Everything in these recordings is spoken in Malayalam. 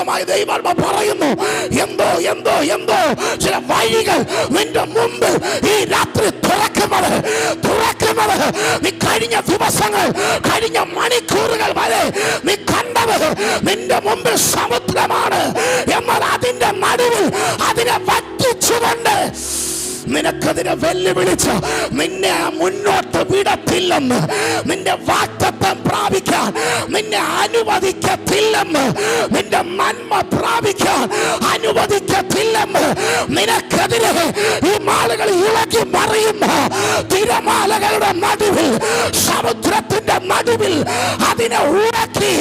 ശക്തമായ ദൈവാത്മ പറയുന്നു, എന്തോ എന്തോ എന്തോ ചില വഴികൾ നിന്റെ മുമ്പിൽ ഈ രാത്രി തുറക്കുന്നത്. നീ കഴിഞ്ഞ ദിവസങ്ങൾ, കഴിഞ്ഞ മണിക്കൂറുകൾ വരെ നീ കണ്ടത് നിന്റെ മുമ്പിൽ സമുദ്രമാണ്. എന്നാൽ അതിന്റെ നടുവിൽ അതിനെ വറ്റിച്ചുകൊണ്ട് നിനക്കതിനെ വെല്ലുവിളിച്ച് നിന്നെ മുന്നോട്ട് വിടത്തില്ലെന്ന്, നിന്റെ വാഗ്ദത്തം പ്രാപിക്കാൻ നിന്നെ അനുവദിക്കത്തില്ലെന്ന്, നിന്റെ നന്മ പ്രാപിക്കാൻ അനുവദിക്കത്തില്ലെന്ന്, നിനക്കെതിരെ ഈ മാളുകൾ ഇളകി മറിയുന്ന തിരമാലകളുടെ നടുവിൽ, സമുദ്രത്തിന്റെ നടുവിൽ അതിനെ ഉടക്കി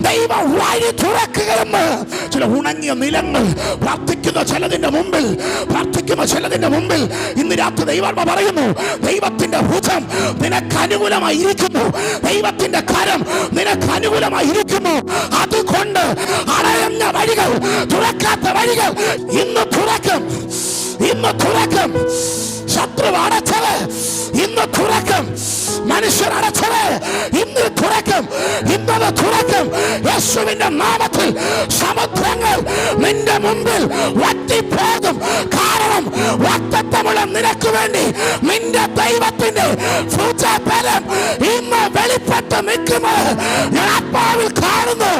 ദൈവം വഴി തുറക്കുകയെന്ന്. ചില ഉണങ്ങിയ നിലങ്ങൾ പ്രാർത്ഥിക്കുന്ന ചിലതിന്റെ മുമ്പിൽ ഇന്ന് രാത്രി ദൈവാത്മ പറയുന്നു, ദൈവത്തിന്റെ ഭുജം നിനക്ക് അനുകൂലമായി ഇരിക്കുന്നു, ദൈവത്തിന്റെ കരം നിനക്ക് അനുകൂലമായി ഇരിക്കുന്നു. അതുകൊണ്ട് അടയുന്ന വഴികൾ, തുറക്കാത്ത വഴികൾ ഇന്ന് തുറക്കും. ശത്രു അടച്ചത് ഇന്ന് തുറക്കും. മനുഷ്യർ അടച്ചത് ഇന്ന് തുറക്കും. ഇന്നത് തുറക്കും. യേശുവിന്റെ നാമത്തിൽ സമുദ്രങ്ങൾ നിന്റെ മുമ്പിൽ വറ്റിപ്പോകും. കാരണം വാഗ്ദത്തമുള്ള നിനക്ക് വേണ്ടി നിന്റെ ദൈവത്തിന്റെ ഭുജബലം ഇന്ന് വെളിപ്പെട്ട് നിൽക്കുന്നത് ഞാൻ ആത്മാവിൽ കാണുന്നു.